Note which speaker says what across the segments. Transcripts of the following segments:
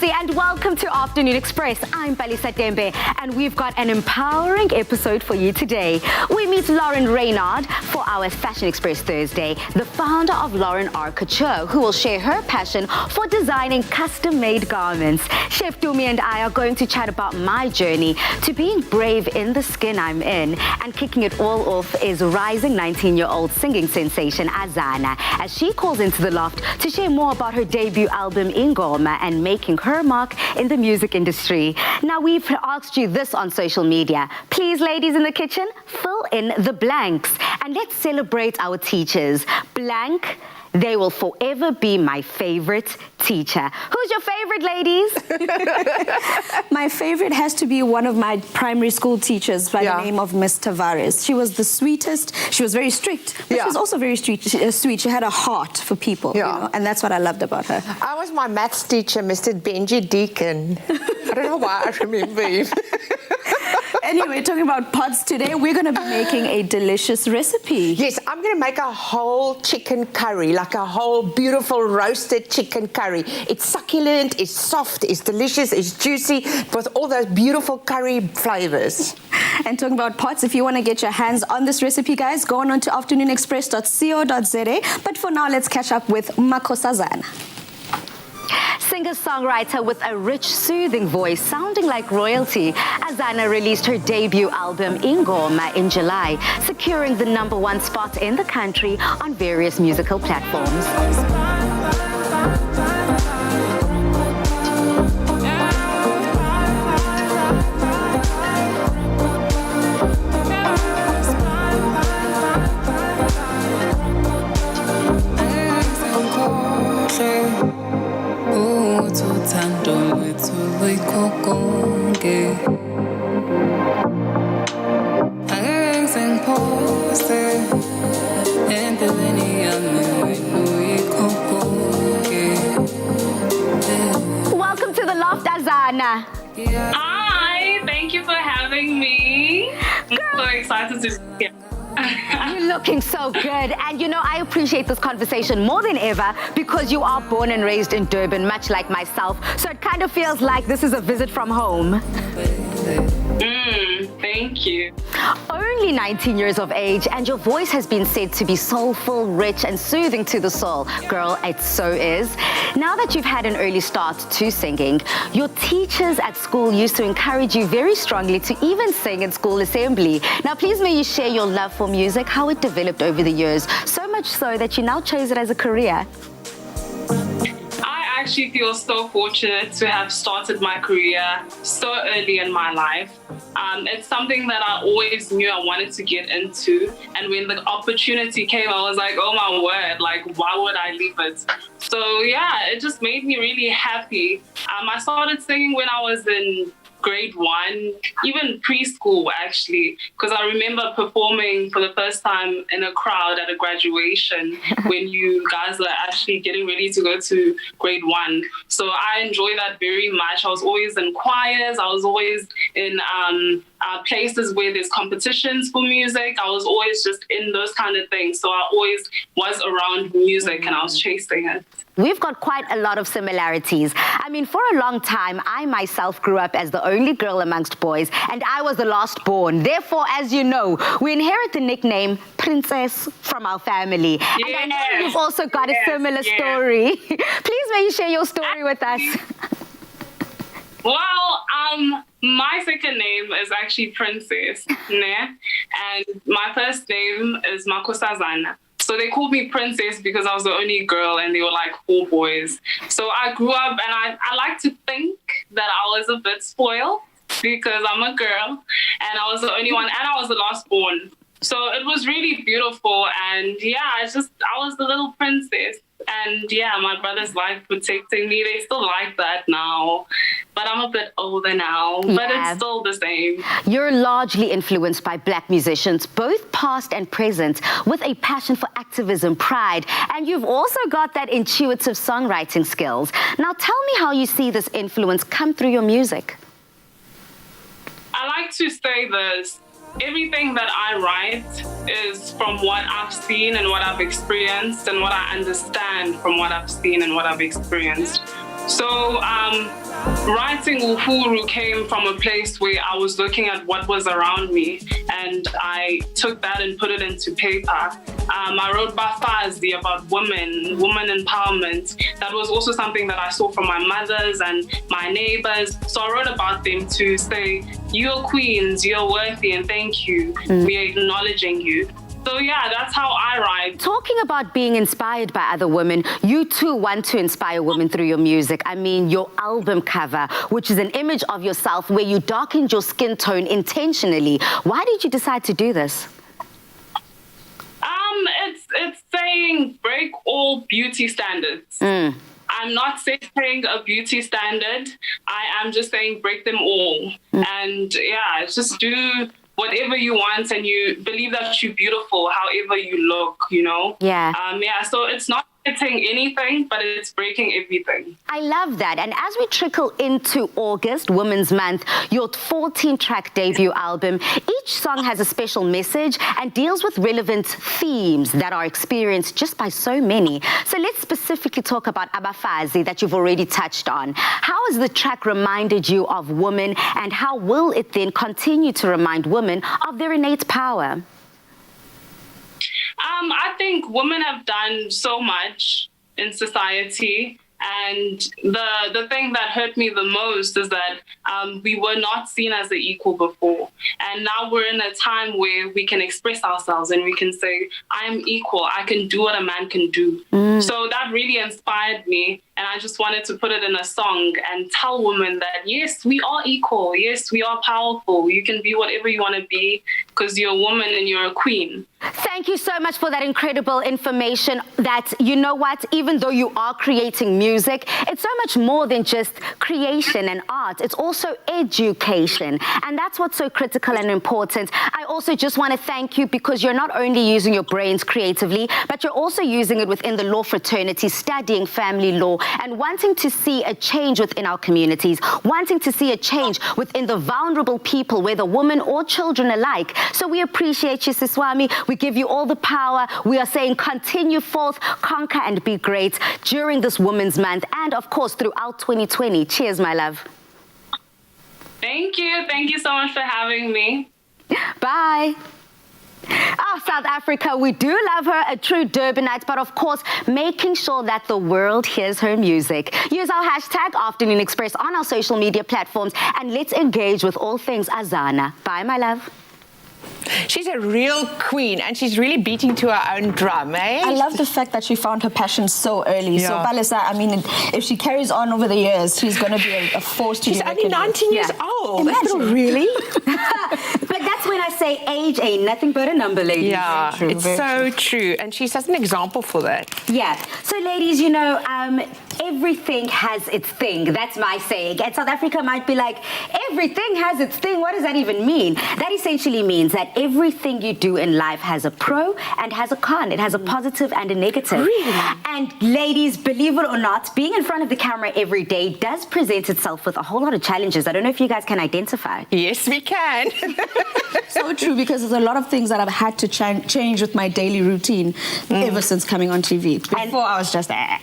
Speaker 1: Nkosi, and welcome to Afternoon Express. I'm Palisa Tembe, and we've got an empowering episode for you today. We meet Lauren Reynard for our Fashion Express Thursday, the founder of Lauren R. Couture, who will share her passion for designing custom-made garments. Chef Dumi and I are going to chat about my journey to being brave in the skin I'm in, and kicking it all off is rising 19-year-old singing sensation Azana, as she calls into the loft to share more about her debut album Ingoma and making her mark in the music industry. Now, we've asked you this on social media. Please, ladies in the kitchen, fill in the blanks and let's celebrate our teachers. Blank, they will forever be my favorite teacher. Who's your favorite, ladies?
Speaker 2: My favorite has to be one of my primary school teachers by the name of Miss Tavares. She was the sweetest. She was very strict, but she was also very sweet. She had a heart for people, you know, and that's what I loved about her.
Speaker 3: I was my maths teacher, Mr. Benji Deacon. I don't know why I remember him.
Speaker 2: Anyway, talking about pots today, we're going to be making a delicious recipe.
Speaker 3: Yes, I'm going to make a whole chicken curry, like a whole beautiful roasted chicken curry. It's succulent, it's soft, it's delicious, it's juicy, with all those beautiful curry flavors.
Speaker 2: And talking about pots, if you want to get your hands on this recipe, guys, go on to afternoonexpress.co.za. But for now, let's catch up with Azana.
Speaker 1: Singer-songwriter with a rich, soothing voice sounding like royalty, Azana released her debut album Ingoma in July, securing the #1 spot in the country on various musical platforms. Welcome to the loft, Azana.
Speaker 4: Hi, thank you for having me. I'm so excited to be here.
Speaker 1: You're looking so good. And you know, I appreciate this conversation more than ever because you are born and raised in Durban, much like myself. So it kind of feels like this is a visit from home.
Speaker 4: Thank you.
Speaker 1: Only 19 years of age, and your voice has been said to be soulful, rich, and soothing to the soul. Girl, it so is. Now that you've had an early start to singing, your teachers at school used to encourage you very strongly to even sing in school assembly. Now, please may you share your love for music, how it developed over the years, so much so that you now chose it as a career.
Speaker 4: I actually feel so fortunate to have started my career so early in my life. It's something that I always knew I wanted to get into. And when the opportunity came, I was like, oh my word, like, why would I leave it? So yeah, it just made me really happy. I started singing when I was in grade 1, even preschool actually, because I remember performing for the first time in a crowd at a graduation when you guys were actually getting ready to go to grade 1. So I enjoy that very much. I was always in choirs. I was always in places where there's competitions for music. I was always just in those kind of things. So I always was around music and I was chasing it.
Speaker 1: We've got quite a lot of similarities. I mean, for a long time, I myself grew up as the only girl amongst boys, and I was the last born. Therefore, as you know, we inherit the nickname Princess from our family.
Speaker 4: Yes.
Speaker 1: And I know you've also got a similar story. Please, may you share your story with us?
Speaker 4: Well, my second name is actually Princess, né? And my first name is Azana. So they called me Princess because I was the only girl and they were like 4 boys. So I grew up and I like to think that I was a bit spoiled because I'm a girl and I was the only one and I was the last born. So it was really beautiful. And yeah, I was the little princess. And yeah, my brothers like protecting me. They still like that now. But I'm a bit older now, but it's still the same.
Speaker 1: You're largely influenced by Black musicians, both past and present, with a passion for activism, pride, and you've also got that intuitive songwriting skills. Now tell me how you see this influence come through your music.
Speaker 4: I like to say this. Everything that I write is from what I've seen and what I've experienced and what I understand from what I've seen and what I've experienced. So writing Uhuru came from a place where I was looking at what was around me, and I took that and put it into paper. I wrote Bafazi about women empowerment. That was also something that I saw from my mothers and my neighbors. So I wrote about them to say, you're queens, you're worthy, and thank you. We are acknowledging you. So yeah, that's how I write.
Speaker 1: Talking about being inspired by other women, you too want to inspire women through your music. I mean, your album cover, which is an image of yourself where you darkened your skin tone intentionally. Why did you decide to do this?
Speaker 4: It's saying break all beauty standards. I'm not setting a beauty standard. I am just saying break them all. And yeah, just do whatever you want, and you believe that you're beautiful however you look, you know?
Speaker 1: Yeah.
Speaker 4: So it's not hitting anything, but it's breaking everything.
Speaker 1: I love that. And as we trickle into August, Women's Month, your 14-track debut album, each song has a special message and deals with relevant themes that are experienced just by so many. So let's specifically talk about Abafazi that you've already touched on. How has the track reminded you of women, and how will it then continue to remind women of their innate power?
Speaker 4: I think women have done so much in society, and the thing that hurt me the most is that we were not seen as an equal before, and now we're in a time where we can express ourselves and we can say, I am equal, I can do what a man can do. So that really inspired me, and I just wanted to put it in a song and tell women that yes, we are equal, yes, we are powerful, you can be whatever you want to be because you're a woman and you're a queen.
Speaker 1: Thank you so much for that incredible information. That, you know what, even though you are creating music, it's so much more than just creation and art. It's also education. And that's what's so critical and important. I also just want to thank you because you're not only using your brains creatively, but you're also using it within the law fraternity, studying family law and wanting to see a change within our communities, wanting to see a change within the vulnerable people, whether women or children alike. So we appreciate you, Siswami. We give you all the power. We are saying continue forth, conquer and be great during this Women's Month and, of course, throughout 2020. Cheers, my love.
Speaker 4: Thank you. Thank you so much for having me.
Speaker 1: Bye. Oh, South Africa, we do love her, a true Durbanite, but of course, making sure that the world hears her music. Use our hashtag Afternoon Express on our social media platforms and let's engage with all things Azana. Bye, my love.
Speaker 3: She's a real queen, and she's really beating to her own drum, eh?
Speaker 2: I love the fact that she found her passion so early.
Speaker 3: Yeah.
Speaker 2: So, Palisa, I mean, if she carries on over the years, she's going to be a force to be
Speaker 3: She's only
Speaker 2: reckoned with.
Speaker 3: 19 years old.
Speaker 2: Imagine.
Speaker 3: Really?
Speaker 1: But that's when I say age ain't nothing but a number, ladies.
Speaker 3: Yeah,
Speaker 2: Very true,
Speaker 3: it's
Speaker 2: very
Speaker 3: so true. And she's such an example for that.
Speaker 1: Yeah. So, ladies, you know, everything has its thing. That's my saying. And South Africa might be like, everything has its thing. What does that even mean? That essentially means that everything you do in life has a pro and has a con. It has a positive and a negative.
Speaker 3: Really?
Speaker 1: And ladies, believe it or not, being in front of the camera every day does present itself with a whole lot of challenges. I don't know if you guys can identify.
Speaker 3: Yes, we can.
Speaker 2: So true, because there's a lot of things that I've had to change with my daily routine ever since coming on TV. Before I was just
Speaker 1: I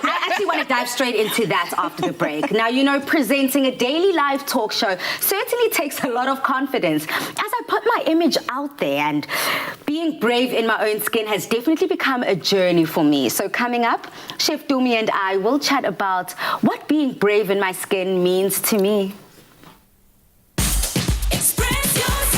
Speaker 1: actually want to dive straight into that after the break. Now, you know, presenting a daily live talk show certainly takes a lot of confidence. As I put my image out there, and being brave in my own skin has definitely become a journey for me. So coming up, Chef Dumi and I will chat about what being brave in my skin means to me.
Speaker 5: Express yourself.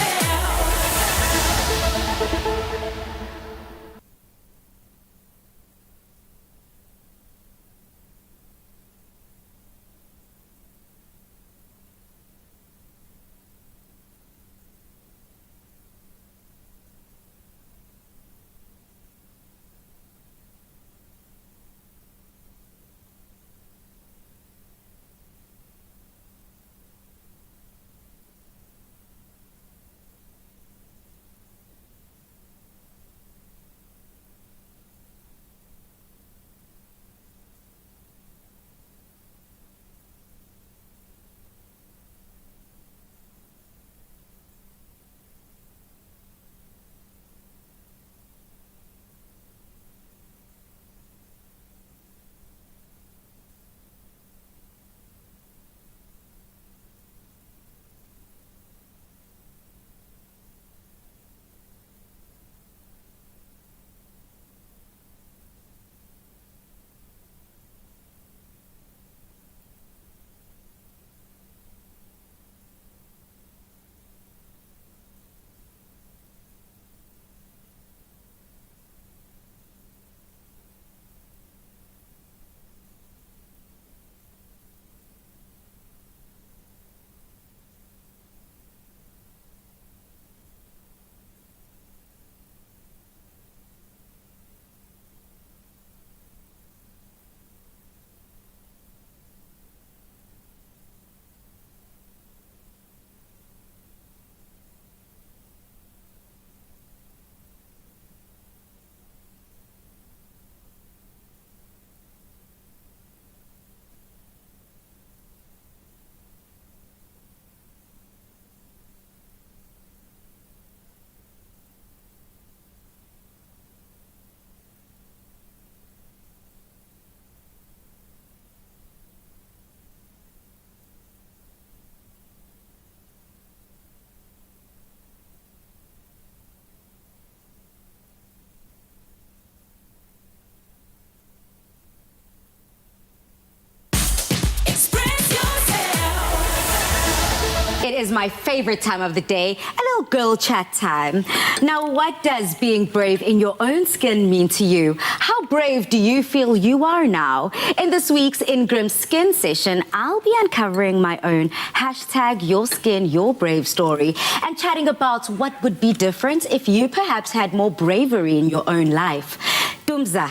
Speaker 1: my favorite time of the day, a little girl chat time. Now, what does being brave in your own skin mean to you? How brave do you feel you are now? In this week's Ingram Skin Session, I'll be uncovering my own #YourSkinYourBrave story and chatting about what would be different if you perhaps had more bravery in your own life. Dumza.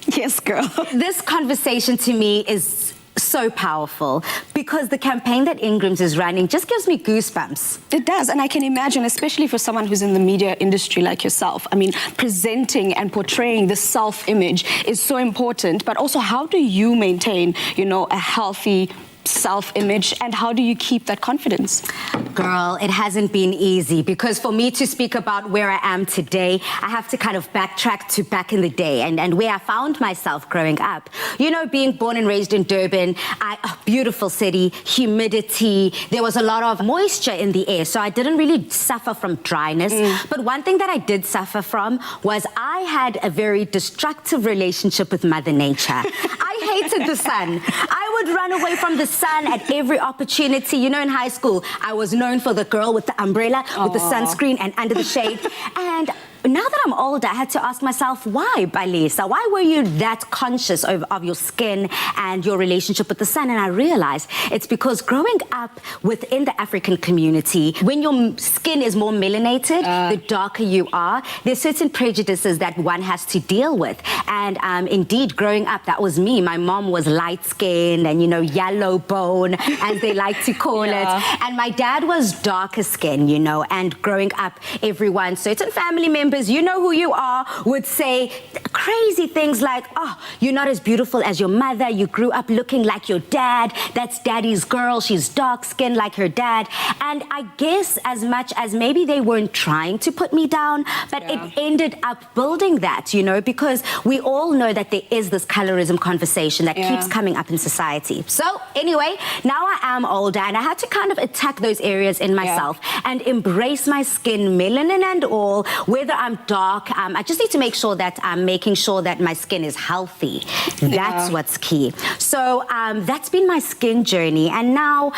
Speaker 2: Yes, girl.
Speaker 1: This conversation to me is so powerful because the campaign that Ingram's is running just gives me goosebumps.
Speaker 2: It does, and I can imagine, especially for someone who's in the media industry like yourself, I mean, presenting and portraying the self-image is so important, but also how do you maintain, you know, a healthy self-image, and how do you keep that confidence?
Speaker 1: Girl, it hasn't been easy because for me to speak about where I am today, I have to kind of backtrack to back in the day and where I found myself growing up. You know, being born and raised in Durban, a beautiful city, humidity, there was a lot of moisture in the air, so I didn't really suffer from dryness. But one thing that I did suffer from was I had a very destructive relationship with Mother Nature. I hated the sun. I would run away from the sun at every opportunity. You know, in high school, I was known for the girl with the umbrella, with the sunscreen and under the shade. And now that I'm older, I had to ask myself, why, Balisa? Why were you that conscious of your skin and your relationship with the sun? And I realized it's because growing up within the African community, when your skin is more melanated, the darker you are, there's certain prejudices that one has to deal with. And indeed, growing up, that was me. My mom was light-skinned and, you know, yellow bone, as they like to call it. And my dad was darker skin, you know, and growing up, everyone, certain family members, you know who you are, would say crazy things like, oh, you're not as beautiful as your mother, you grew up looking like your dad, that's daddy's girl, she's dark skinned like her dad. And I guess as much as maybe they weren't trying to put me down, but it ended up building that, you know, because we all know that there is this colorism conversation that keeps coming up in society. So anyway, now I am older and I had to kind of attack those areas in myself and embrace my skin, melanin and all, whether I'm dark, I just need to make sure that I'm making sure that my skin is healthy. That's what's key. So that's been my skin journey. And now,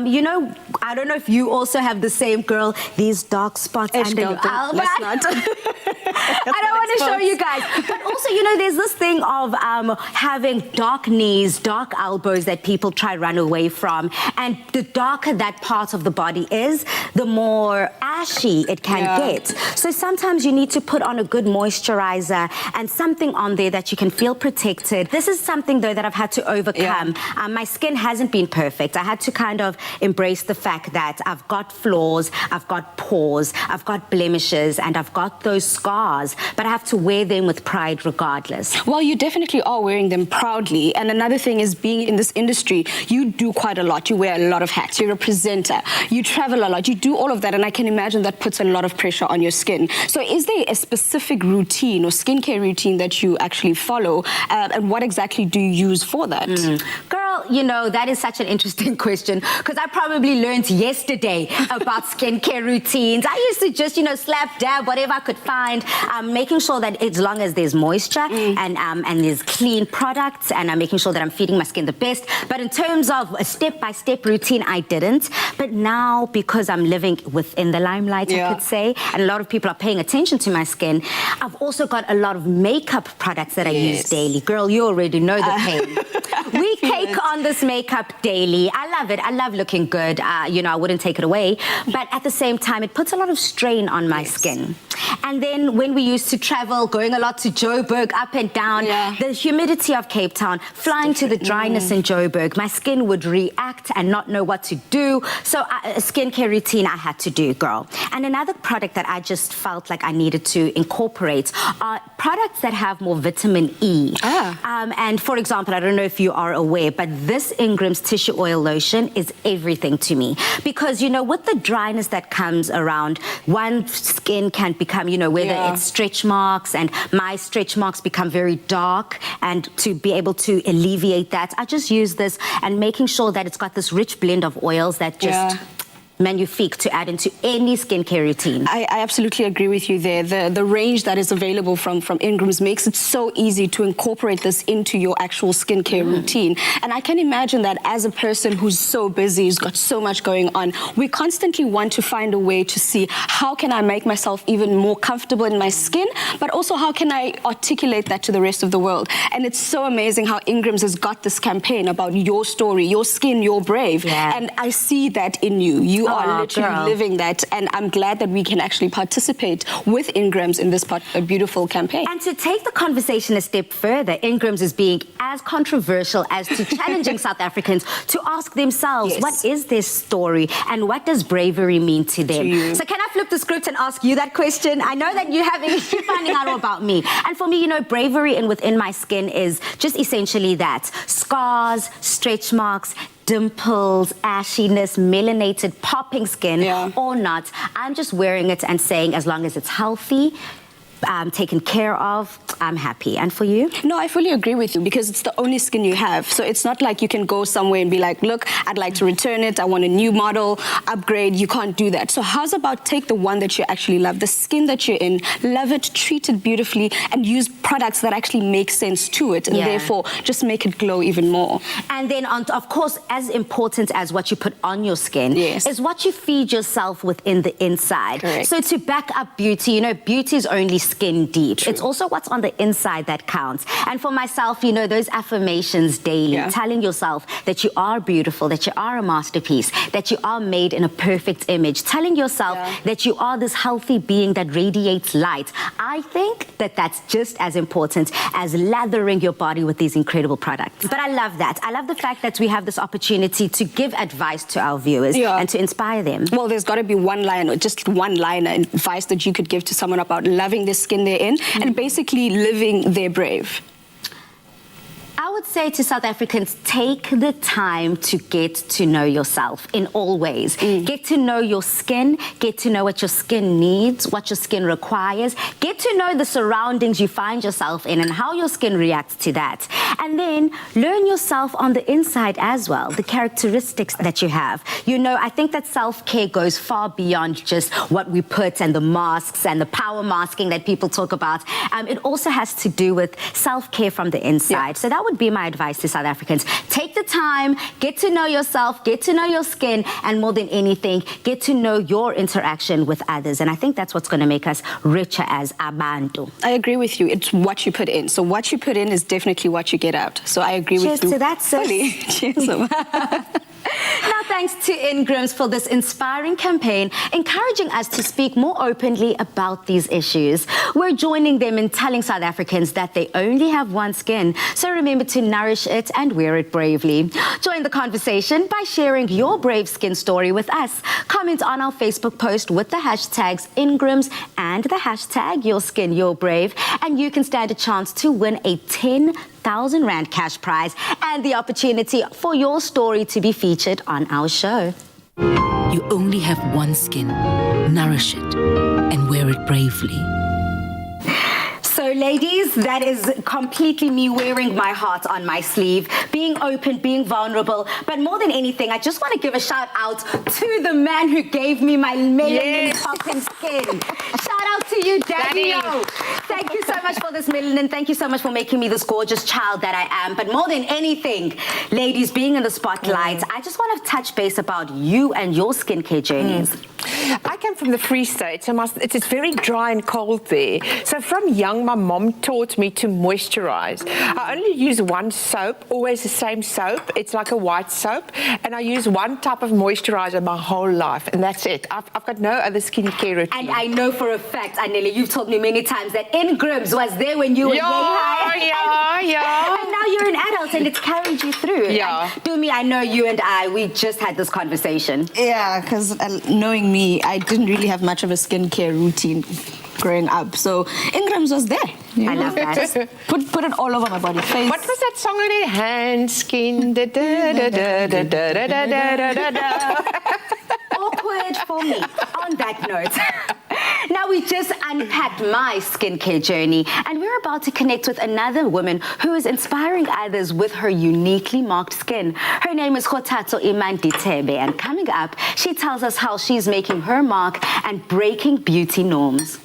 Speaker 1: you know, I don't know if you also have the same, girl, these dark spots under your elbow. I don't want to show you guys. But also, you know, there's this thing of having dark knees, dark elbows that people try to run away from. And the darker that part of the body is, the more ashy it can get. So sometimes you need to put on a good moisturizer and something on there that you can feel protected. This is something, though, that I've had to overcome. My skin hasn't been perfect. I had to kind of embrace the fact that I've got flaws, I've got pores, I've got blemishes, and I've got those scars, but I have to wear them with pride regardless.
Speaker 2: Well, you definitely are wearing them proudly. And another thing is, being in this industry, you do quite a lot. You wear a lot of hats. You're a presenter. You travel a lot. You do all of that. And I can imagine that puts a lot of pressure on your skin. So is there a specific routine or skincare routine that you actually follow? And what exactly do you use for that?
Speaker 1: Girl, you know, that is such an interesting question because I probably learned yesterday about skincare routines. I used to just, you know, slap, dab, whatever I could find, making sure that as long as there's moisture and there's clean products, and I'm making sure that I'm feeding my skin the best. But in terms of a step-by-step routine, I didn't. But now, because I'm living within the limelight, I could say, and a lot of people are paying attention to my skin, I've also got a lot of makeup products that I use daily. Girl, you already know the pain. We cake on this makeup daily. I love it. I love looking good. You know, I wouldn't take it away. But at the same time, it puts a lot of strain on my skin. And then when we used to travel, going a lot to Joburg, up and down, the humidity of Cape Town, flying to the dryness in Joburg, my skin would react and not know what to do. So a skincare routine I had to do, girl. And another product that I just felt like I needed to incorporate are products that have more vitamin E. And for example, I don't know if you are aware, but this Ingram's tissue oil lotion is everything to me. Because, you know, with the dryness that comes around, one skin can become, you know, whether it's stretch marks, and my stretch marks become very dark, and to be able to alleviate that, I just use this and making sure that it's got this rich blend of oils that just magnifique to add into any skincare routine.
Speaker 2: I absolutely agree with you there. The range that is available from Ingram's makes it so easy to incorporate this into your actual skincare routine. And I can imagine that as a person who's so busy, who's got so much going on, we constantly want to find a way to see how can I make myself even more comfortable in my skin, but also how can I articulate that to the rest of the world. And it's so amazing how Ingram's has got this campaign about your story, your skin, your brave.
Speaker 1: Yeah.
Speaker 2: And I see that in you. You are literally
Speaker 1: girl.
Speaker 2: living that, and I'm glad that we can actually participate with Ingram's in this beautiful campaign.
Speaker 1: And to take the conversation a step further, Ingram's is being as controversial as to challenging South Africans to ask themselves,
Speaker 2: Yes.
Speaker 1: what is their story and what does bravery mean to them?
Speaker 2: you.
Speaker 1: So can I flip the script and ask you that question? I know that you're finding out all about me. And for me, you know, bravery within my skin is just essentially that. Scars, stretch marks, dimples, ashiness, melanated, popping skin or not. I'm just wearing it and saying as long as it's healthy, taken care of, I'm happy. And for you?
Speaker 2: No, I fully agree with you because it's the only skin you have. So it's not like you can go somewhere and be like, look, I'd like to return it. I want a new model, upgrade. You can't do that. So how's about take the one that you actually love, the skin that you're in, love it, treat it beautifully, and use products that actually make sense to it, and therefore just make it glow even more.
Speaker 1: And then, of course, as important as what you put on your skin is what you feed yourself within the inside.
Speaker 2: Correct.
Speaker 1: So to back up beauty, you know, beauty is only skin deep. True. It's also what's on the inside that counts. And for myself, you know, those affirmations daily, telling yourself that you are beautiful, that you are a masterpiece, that you are made in a perfect image, telling yourself that you are this healthy being that radiates light. I think that that's just as important as lathering your body with these incredible products. But I love that. I love the fact that we have this opportunity to give advice to our viewers and to inspire them.
Speaker 2: Well, there's got to be one line or just one line of advice that you could give to someone about loving the skin they're in and basically living their brave.
Speaker 1: I would say to South Africans, take the time to get to know yourself in all ways. Get to know your skin, get to know what your skin needs, what your skin requires, get to know the surroundings you find yourself in and how your skin reacts to that. And then learn yourself on the inside as well, the characteristics that you have. You know, I think that self-care goes far beyond just what we put and the masks and the power masking that people talk about. It also has to do with self-care from the inside. So that would be my advice to South Africans. Take the time, get to know yourself, get to know your skin, and more than anything, get to know your interaction with others. And I think that's what's going to make us richer as abantu.
Speaker 2: I agree with you. It's what you put in. So what you put in is definitely what you get out. So I agree with you.
Speaker 1: Cheers to that, sis.
Speaker 2: Fully. Cheers.
Speaker 1: Now, thanks to Ingram's for this inspiring campaign, encouraging us to speak more openly about these issues. We're joining them in telling South Africans that they only have one skin, so remember to nourish it and wear it bravely. Join the conversation by sharing your brave skin story with us. Comment on our Facebook post with the hashtags Ingram's and the hashtag Your Skin, Your Brave, and you can stand a chance to win a 10,000 Rand cash prize and the opportunity for your story to be featured on our show.
Speaker 6: You only have one skin. Nourish it and wear it bravely.
Speaker 1: So, ladies, that is completely me wearing my heart on my sleeve, being open, being vulnerable. But more than anything, I just want to give a shout out to the man who gave me my melanin popping skin. Shout out to you, Daddy. Thank you so much for this melanin. Thank you so much for making me this gorgeous child that I am. But more than anything, ladies, being in the spotlight, I just want to touch base about you and your skincare journeys.
Speaker 3: I come from the Free State, so it's very dry and cold there. So from young, my mom taught me to moisturize. I only use one soap, always the same soap. It's like a white soap, and I use one type of moisturizer my whole life, and that's it. I've got no other skincare routine.
Speaker 1: And I know for a fact, Anele, you've told me many times that Ingram's was there when you were and now you're an adult, and it's carried you through.
Speaker 3: Yeah.
Speaker 1: And Dumi, I know you and we just had this conversation.
Speaker 2: Yeah, because knowing me, I didn't really have much of a skincare routine growing up. So Ingram's was there.
Speaker 1: I love that.
Speaker 2: Just put it all over my body. Face.
Speaker 3: What was that song on it? Hand, skin, da da da da da da da da da da.
Speaker 1: Awkward for me. On that note. Now, we just unpacked my skincare journey, and we're about to connect with another woman who is inspiring others with her uniquely marked skin. Her name is Kgothatso Imanditebe, and coming up, she tells us how she's making her mark and breaking beauty norms.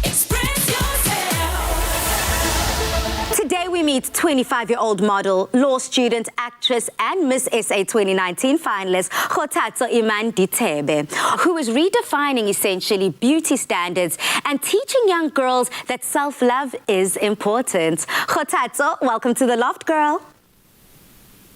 Speaker 5: Express yourself.
Speaker 1: Today we meet 25-year-old model, law student, actress, and Miss SA 2019 finalist Kgothatso Imanditebe, who is redefining essentially beauty standards and teaching young girls that self-love is important. Kgothatso, welcome to the Loft, girl.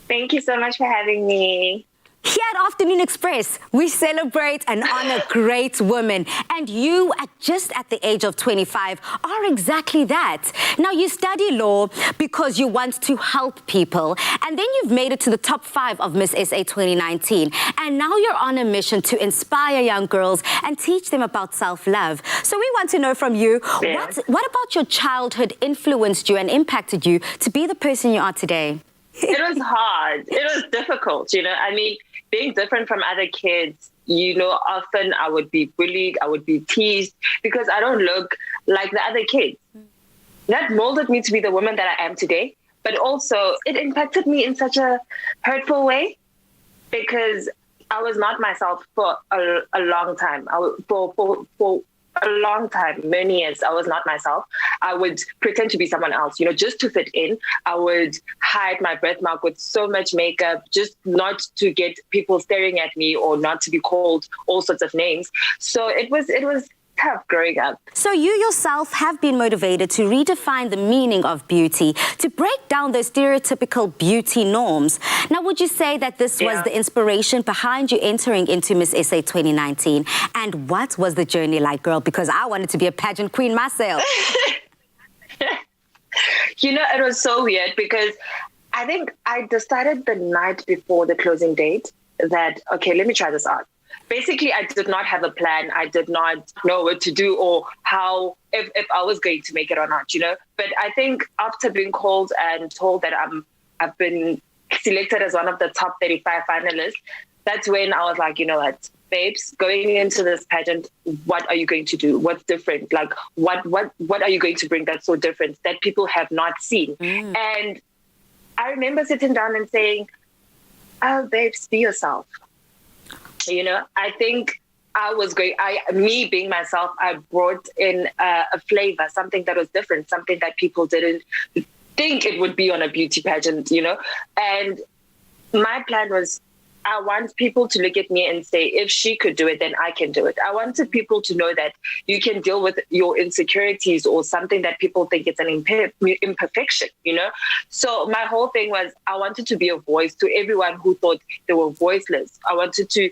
Speaker 7: Thank you so much for having me.
Speaker 1: Here at Afternoon Express, we celebrate and honor great women. And you, just at the age of 25, are exactly that. Now, you study law because you want to help people. And then you've made it to the top 5 of Miss SA 2019. And now you're on a mission to inspire young girls and teach them about self-love. So we want to know from you, what about your childhood influenced you and impacted you to be the person you are today?
Speaker 7: It was hard. It was difficult, I mean, being different from other kids, often I would be bullied, I would be teased because I don't look like the other kids. That molded me to be the woman that I am today. But also, it impacted me in such a hurtful way because I was not myself for a long time. For a long time, many years, I was not myself. I would pretend to be someone else, just to fit in. I would hide my birthmark with so much makeup, just not to get people staring at me or not to be called all sorts of names. So it was tough growing up.
Speaker 1: So you yourself have been motivated to redefine the meaning of beauty, to break down those stereotypical beauty norms. Now, would you say that this was the inspiration behind you entering into Miss SA 2019? And what was the journey like, girl? Because I wanted to be a pageant queen myself.
Speaker 7: It was so weird because I think I decided the night before the closing date that, okay, let me try this out. Basically, I did not have a plan. I did not know what to do or how, if I was going to make it or not, you know. But I think after being called and told that I've been selected as one of the top 35 finalists, that's when I was like, you know what, babes, going into this pageant, what are you going to do? What's different? Like, what are you going to bring that's so different that people have not seen? And I remember sitting down and saying, oh, babes, be yourself. You know, I think me being myself, I brought in a flavor, something that was different, something that people didn't think it would be on a beauty pageant, you know. And my plan was, I want people to look at me and say, if she could do it, then I can do it. I wanted people to know that you can deal with your insecurities or something that people think it's an imperfection, you know? So my whole thing was, I wanted to be a voice to everyone who thought they were voiceless. I wanted to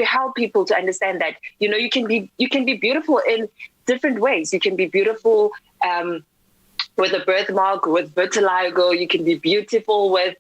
Speaker 7: help people to understand that, you know, you can be beautiful in different ways. You can be beautiful with a birthmark, with vitiligo. You can be beautiful with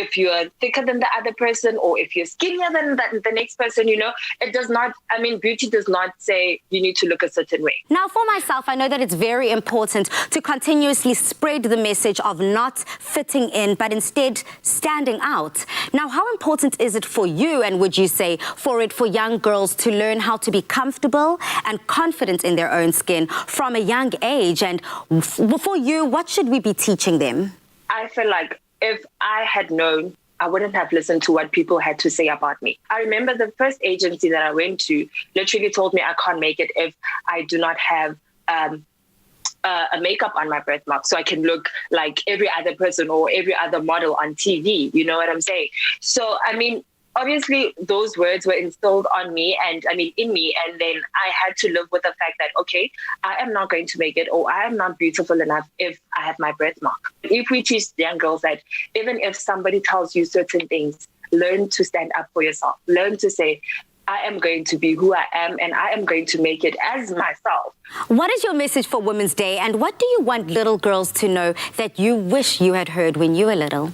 Speaker 7: if you're thicker than the other person or if you're skinnier than the next person, you know, it does not, I mean, beauty does not say you need to look a certain way.
Speaker 1: Now, for myself, I know that it's very important to continuously spread the message of not fitting in, but instead standing out. Now, how important is it for you, and would you say for young girls to learn how to be comfortable and confident in their own skin from a young age? And for you, what should we be teaching them?
Speaker 7: I feel like if I had known, I wouldn't have listened to what people had to say about me. I remember the first agency that I went to literally told me I can't make it if I do not have a makeup on my birthmark, so I can look like every other person or every other model on TV. You know what I'm saying? So, I mean, obviously those words were instilled on me and in me. And then I had to live with the fact that, okay, I am not going to make it, or I am not beautiful enough if I have my birthmark. If we teach young girls that even if somebody tells you certain things, learn to stand up for yourself. Learn to say, I am going to be who I am and I am going to make it as myself.
Speaker 1: What is your message for Women's Day, and what do you want little girls to know that you wish you had heard when you were little?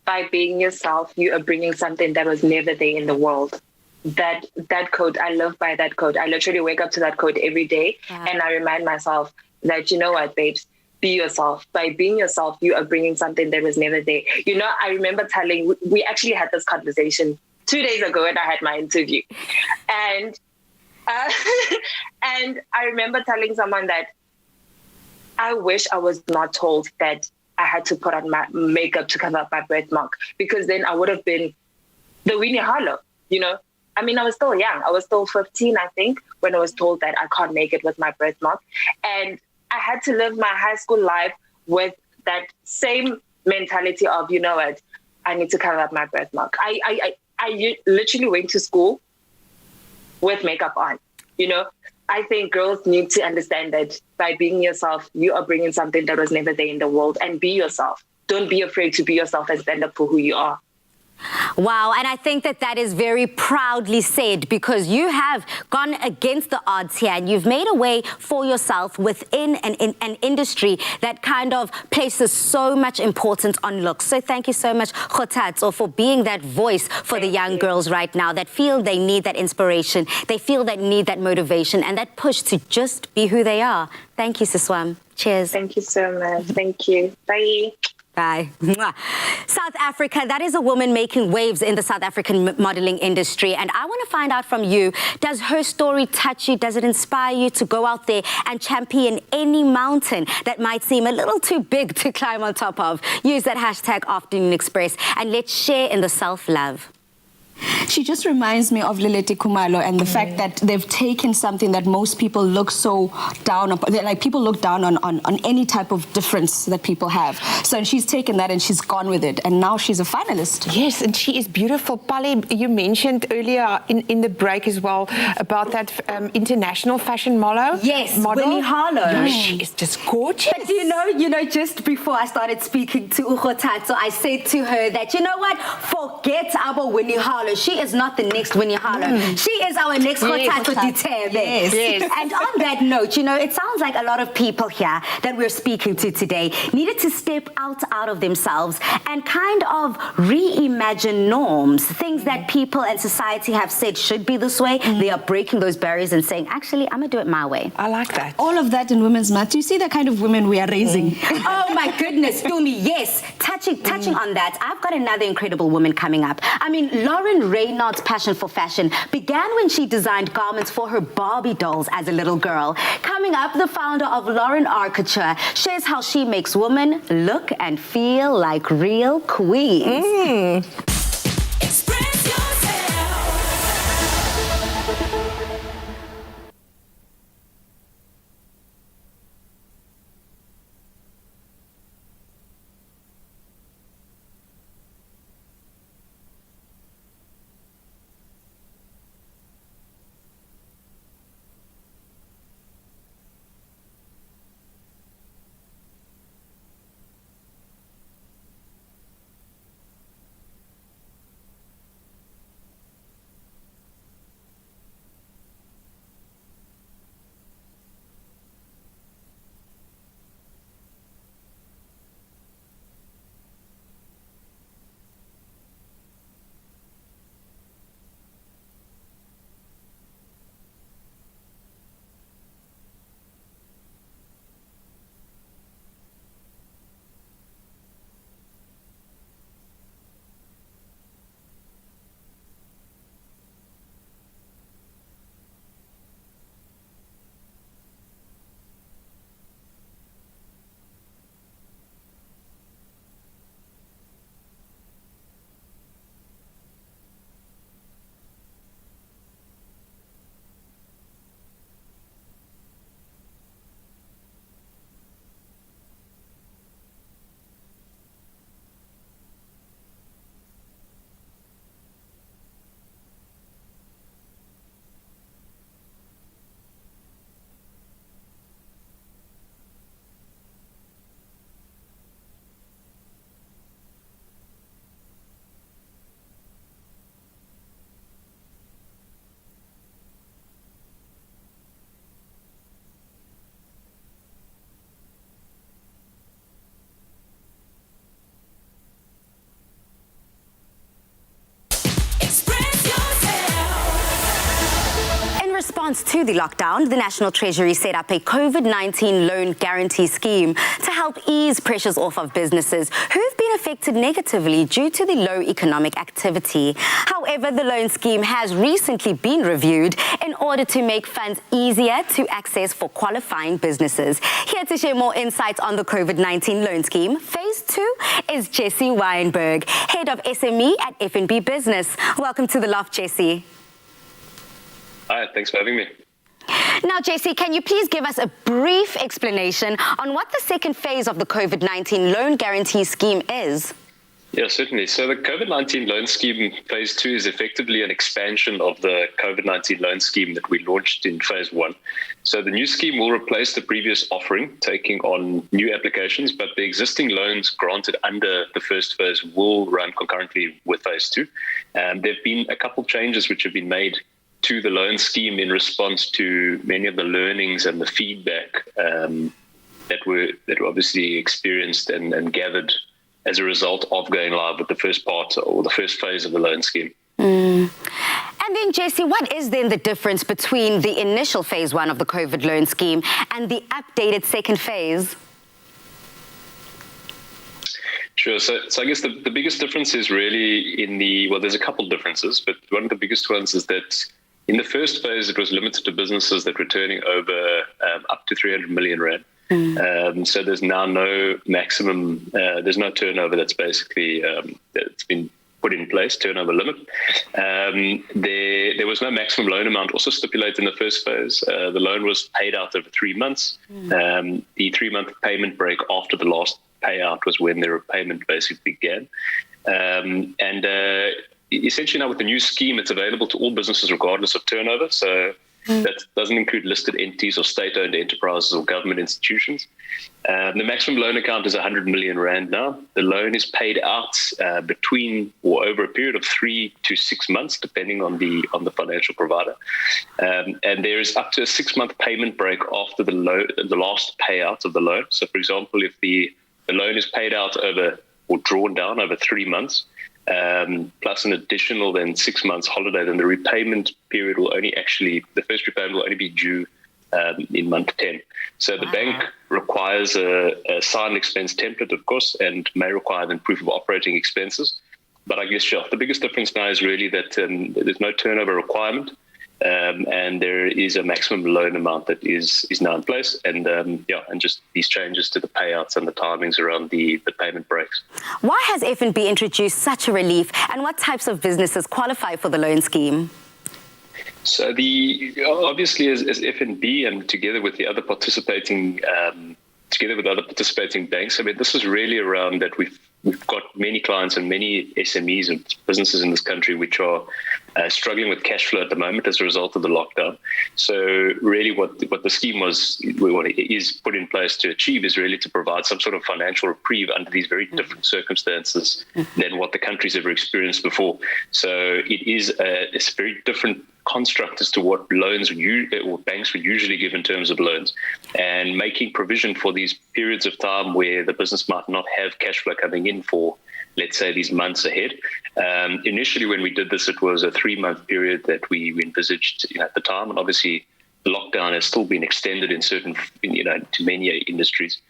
Speaker 7: By being yourself, you are bringing something that was never there in the world. That quote, I live by that quote. I literally wake up to that quote every day, and I remind myself that, you know what, babes, be yourself. By being yourself, you are bringing something that was never there. You know, I remember we actually had this conversation 2 days ago when I had my interview. And and I remember telling someone that I wish I was not told that I had to put on my makeup to cover up my birthmark, because then I would have been the Winnie Harlow, you know. I mean, I was still young. I was still 15, I think, when I was told that I can't make it with my birthmark. And I had to live my high school life with that same mentality of, you know what, I need to cover up my birthmark. I literally went to school with makeup on, you know. I think girls need to understand that by being yourself, you are bringing something that was never there in the world, and be yourself. Don't be afraid to be yourself and stand up for who you are.
Speaker 1: Wow, and I think that is very proudly said, because you have gone against the odds here and you've made a way for yourself within an industry that kind of places so much importance on looks. So thank you so much, Khotatso, for being that voice for the young girls right now that feel they need that inspiration, they feel that need that motivation and that push to just be who they are. Thank you, Siswam. Cheers.
Speaker 7: Thank you so much. Thank you. Bye.
Speaker 1: Bye. South Africa, that is a woman making waves in the South African modeling industry. And I want to find out from you, does her story touch you? Does it inspire you to go out there and champion any mountain that might seem a little too big to climb on top of? Use that hashtag Afternoon Express and let's share in the self-love.
Speaker 2: She just reminds me of Lilete Kumalo and the fact that they've taken something that most people look so down upon. Like, people look down on any type of difference that people have. So she's taken that and she's gone with it. And now she's a finalist.
Speaker 3: Yes, and she is beautiful. Pali, you mentioned earlier in the break as well about that international fashion model.
Speaker 1: Yes,
Speaker 3: model.
Speaker 1: Winnie Harlow.
Speaker 3: Yeah, she is just gorgeous.
Speaker 1: But you know, just before I started speaking to Khotatso, I said to her that, you know what, forget our Winnie Harlow. Harlow. She is not the next Winnie Harlow. She is our next Kothatho Ditebe.
Speaker 3: Yes.
Speaker 1: And on that note, it sounds like a lot of people here that we're speaking to today needed to step out of themselves and kind of reimagine norms, things that people and society have said should be this way. They are breaking those barriers and saying, actually, I'm going to do it my way.
Speaker 3: I like that.
Speaker 2: All of that in Women's Month. Do you see the kind of women we are raising?
Speaker 1: Oh my goodness, Tumi, yes. Touching on that, I've got another incredible woman coming up. I mean, Lauren Reynard's passion for fashion began when she designed garments for her Barbie dolls as a little girl. Coming up, the founder of Lauren Architecture shares how she makes women look and feel like real queens.
Speaker 5: Express yourself.
Speaker 1: response to the lockdown, the National Treasury set up a COVID-19 loan guarantee scheme to help ease pressures off of businesses who've been affected negatively due to the low economic activity. However, the loan scheme has recently been reviewed in order to make funds easier to access for qualifying businesses. Here to share more insights on the COVID-19 loan scheme, Phase 2, is Jessie Weinberg, Head of SME at F&B Business. Welcome to The Loft, Jessie.
Speaker 8: Hi, thanks for having me.
Speaker 1: Now, Jessie, can you please give us a brief explanation on what the second phase of the COVID-19 loan guarantee scheme is?
Speaker 8: Yeah, certainly. So the COVID-19 loan scheme phase 2 is effectively an expansion of the COVID-19 loan scheme that we launched in phase 1. So the new scheme will replace the previous offering, taking on new applications, but the existing loans granted under the first phase will run concurrently with phase 2. There have been a couple changes which have been made to the loan scheme in response to many of the learnings and the feedback that were obviously experienced and gathered as a result of going live with the first part or the first phase of the loan scheme.
Speaker 1: And then, Jessie, what is then the difference between the initial phase 1 of the COVID loan scheme and the updated second phase?
Speaker 8: Sure. So I guess the biggest difference is really there's a couple differences, but one of the biggest ones is that in the first phase, it was limited to businesses that were turning over up to 300 million rand. So there's now no maximum, there's no turnover that's basically, that's been put in place, turnover limit. There was no maximum loan amount also stipulated in the first phase. The loan was paid out over 3 months. The 3-month payment break after the last payout was when the repayment basically began. Essentially now with the new scheme, it's available to all businesses regardless of turnover. So That doesn't include listed entities or state-owned enterprises or government institutions. The maximum loan account is 100 million rand now. The loan is paid out between or over a period of 3 to 6 months, depending on the financial provider. And there is up to a 6-month payment break after the last payout of the loan. So, for example, if the loan is paid out over or drawn down over 3 months, plus an additional then 6 months holiday, then the repayment period will the first repayment will only be due in month 10. So the bank requires a signed expense template, of course, and may require then proof of operating expenses. But I guess the biggest difference now is really that there's no turnover requirement. And there is a maximum loan amount that is now in place, and just these changes to the payouts and the timings around the payment breaks.
Speaker 1: Why has FNB introduced such a relief, and what types of businesses qualify for the loan scheme?
Speaker 8: So obviously as FNB and together with other participating banks, I mean, this is really around that we've got many clients and many SMEs and businesses in this country which are struggling with cash flow at the moment as a result of the lockdown. So really what the scheme is put in place to achieve is really to provide some sort of financial reprieve under these very different circumstances than what the country's ever experienced before. So it's a very different construct as to what loans or banks would usually give in terms of loans, and making provision for these periods of time where the business might not have cash flow coming in for, let's say, these months ahead. Initially, when we did this, it was a 3-month period that we envisaged at the time, and obviously the lockdown has still been extended in certain, to many industries.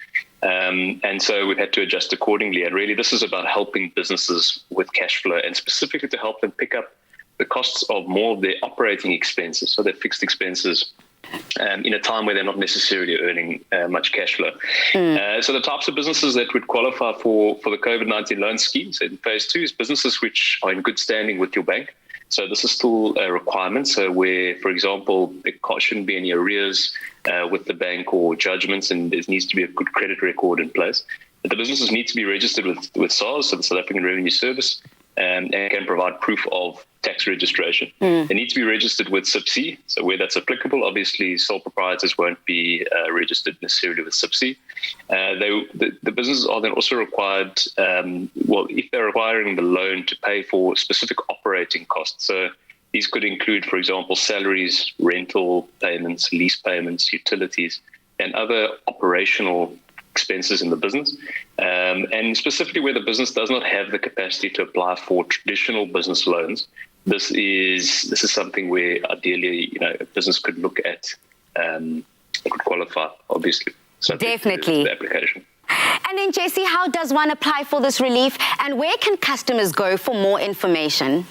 Speaker 8: And so we've had to adjust accordingly. And really, this is about helping businesses with cash flow, and specifically to help them pick up the costs of more of their operating expenses, so their fixed expenses, in a time where they're not necessarily earning much cash flow. So the types of businesses that would qualify for the COVID-19 loan schemes in phase 2 is businesses which are in good standing with your bank. So this is still a requirement. So where, for example, there shouldn't be any arrears with the bank or judgments, and there needs to be a good credit record in place. But the businesses need to be registered with SARS, so the South African Revenue Service, and can provide proof of tax registration. They need to be registered with SIPC, so where that's applicable. Obviously, sole proprietors won't be registered necessarily with SIPC. The businesses are then also required, if they're requiring the loan, to pay for specific operating costs. So these could include, for example, salaries, rental payments, lease payments, utilities, and other operational expenses in the business, and specifically where the business does not have the capacity to apply for traditional business loans. This is something where ideally, a business could look at, could qualify, obviously.
Speaker 1: Definitely.
Speaker 8: The application.
Speaker 1: And then, Jesse, how does one apply for this relief, and where can customers go for more information?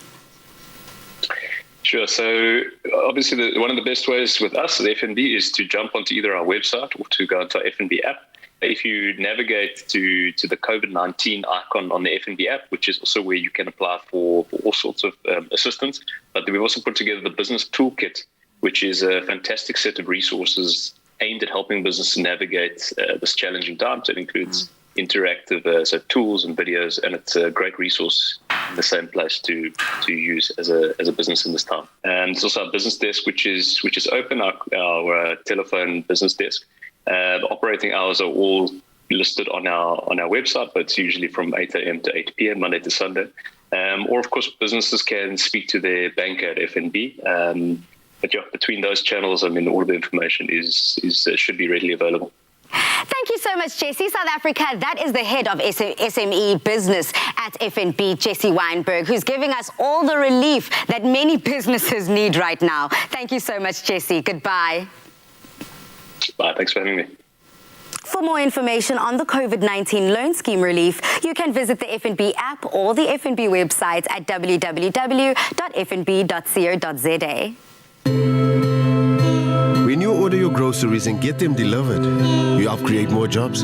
Speaker 8: Sure. So obviously, one of the best ways with us at FNB is to jump onto either our website or to go onto our FNB app. If you navigate to the COVID-19 icon on the FNB app, which is also where you can apply for all sorts of assistance, but we've also put together the Business Toolkit, which is a fantastic set of resources aimed at helping businesses navigate this challenging time. So it includes interactive tools and videos, and it's a great resource in the same place to use as a business in this time. And it's also our business desk, which is open, our telephone business desk. The operating hours are all listed on our website, but it's usually from 8 a.m. to 8 p.m. Monday to Sunday. Or of course, businesses can speak to their banker at FNB. But between those channels, I mean, all of the information should be readily available.
Speaker 1: Thank you so much, Jesse. South Africa, that is the head of SME business at FNB, Jesse Weinberg, who's giving us all the relief that many businesses need right now. Thank you so much, Jesse. Goodbye.
Speaker 8: Bye. Thanks for having me.
Speaker 1: For more information on the COVID-19 loan scheme relief, you can visit the FNB app or the FNB website at www.fnb.co.za.
Speaker 9: When you order your groceries and get them delivered, you help create more jobs.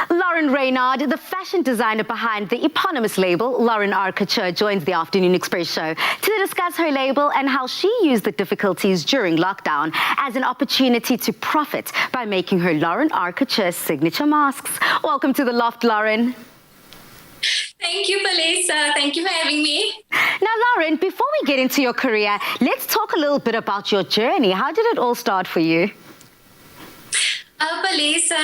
Speaker 1: Lauren Reynard, the fashion designer behind the eponymous label Lauren Architecture, joins the Afternoon Express show to discuss her label and how she used the difficulties during lockdown as an opportunity to profit by making her Lauren Architecture signature masks. Welcome to the loft, Lauren.
Speaker 10: Thank you, Palisa. Thank you for having me.
Speaker 1: Now, Lauren, before we get into your career, let's talk a little bit about your journey. How did it all start for you?
Speaker 10: Palisa,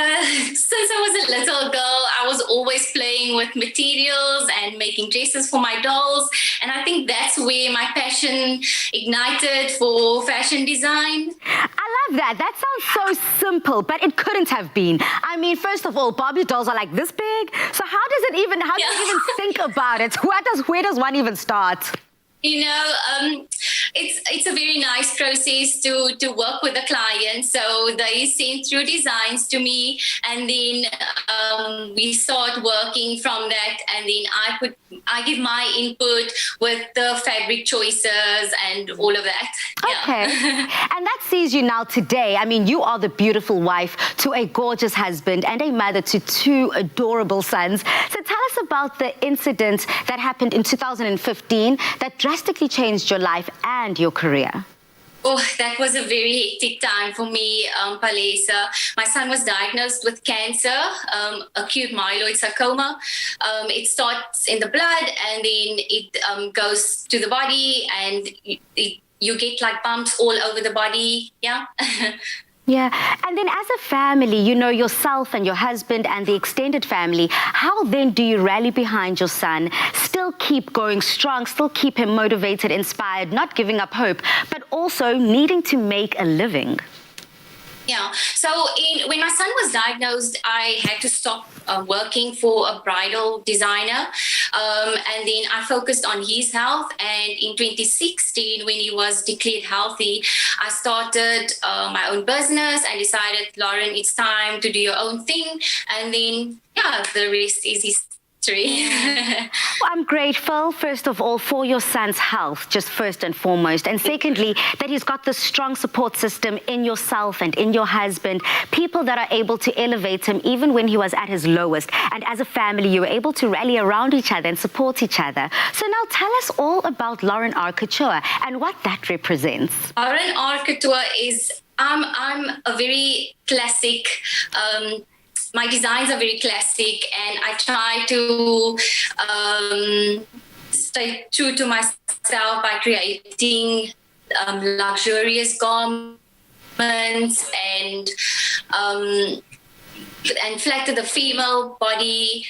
Speaker 10: since I was a little girl, I was always playing with materials and making dresses for my dolls. And I think that's where my passion ignited for fashion design.
Speaker 1: I love that. That sounds so simple, but it couldn't have been. I mean, first of all, Barbie dolls are like this big. So how do you even think about it? Where does one even start?
Speaker 10: You know, it's a very nice process to work with the client. So they send through designs to me, and then we start working from that. And then I give my input with the fabric choices and all of that.
Speaker 1: Okay. And that sees you now today. I mean, you are the beautiful wife to a gorgeous husband and a mother to 2 adorable sons. So tell us about the incident that happened in 2015 that drastically changed your life and your career.
Speaker 10: Oh, that was a very hectic time for me, Palesa. My son was diagnosed with cancer, acute myeloid sarcoma. It starts in the blood and then it goes to the body, and you get like bumps all over the body. Yeah.
Speaker 1: Yeah. And then as a family, you know, yourself and your husband and the extended family, how then do you rally behind your son, still keep going strong, still keep him motivated, inspired, not giving up hope, but also needing to make a living?
Speaker 10: Yeah. So when my son was diagnosed, I had to stop working for a bridal designer. And then I focused on his health. And in 2016, when he was declared healthy, I started my own business. I decided, Lauren, it's time to do your own thing. And then, yeah, the rest is history.
Speaker 1: Well, I'm grateful, first of all, for your son's health, just first and foremost. And secondly, that he's got this strong support system in yourself and in your husband, people that are able to elevate him even when he was at his lowest. And as a family, you were able to rally around each other and support each other. So now tell us all about Lauren R. Couture and what that represents.
Speaker 10: Lauren R. Couture is, I'm a very classic, my designs are very classic, and I try to stay true to myself by creating luxurious garments and flatter the female body.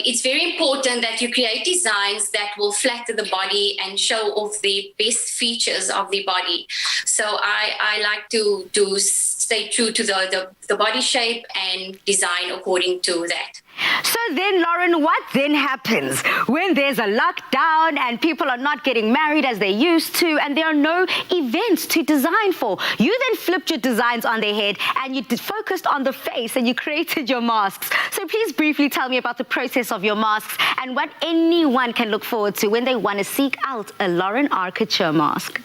Speaker 10: It's very important that you create designs that will flatter the body and show off the best features of the body. So I like to stay true to the body shape and design according to that.
Speaker 1: So then, Lauren, what then happens when there's a lockdown and people are not getting married as they used to and there are no events to design for? You then flipped your designs on their head and you focused on the face and you created your masks. So please briefly tell me about the process of your masks and what anyone can look forward to when they want to seek out a Lauren R. Couture mask.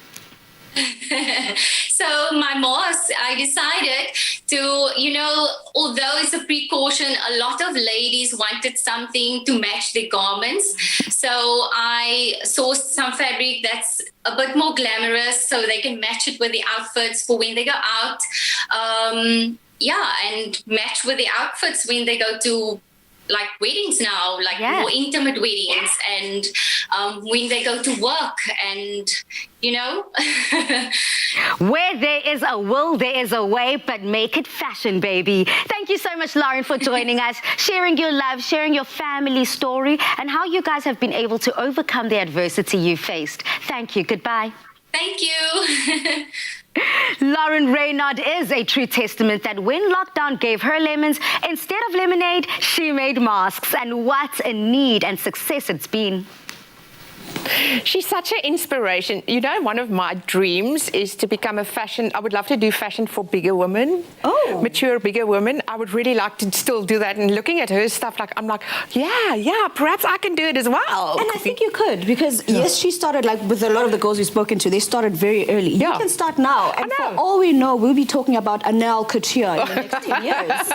Speaker 10: So my mask, I decided to, you know, although it's a precaution, a lot of ladies wanted something to match their garments. So I sourced some fabric that's a bit more glamorous so they can match it with the outfits for when they go out. And match with the outfits when they go to like weddings now, like more intimate weddings, and when they go to work, and you know.
Speaker 1: Where there is a will, there is a way, but make it fashion, baby. Thank you so much, Lauren, for joining us, sharing your love, sharing your family story, and how you guys have been able to overcome the adversity you faced. Thank you. Goodbye.
Speaker 10: Thank you.
Speaker 1: Lauren Reynard is a true testament that when lockdown gave her lemons, instead of lemonade, she made masks. And what a need and success it's been.
Speaker 3: She's such an inspiration. You know, one of my dreams is to become I would love to do fashion for bigger women. Oh. Mature, bigger women. I would really like to still do that. And looking at her stuff, I'm like, yeah, perhaps I can do it as well.
Speaker 2: And I think you could, because yes, she started like with a lot of the girls we've spoken to, they started very early. You can start now. And for all we know, we'll be talking about Anel Couture in the next 10 years.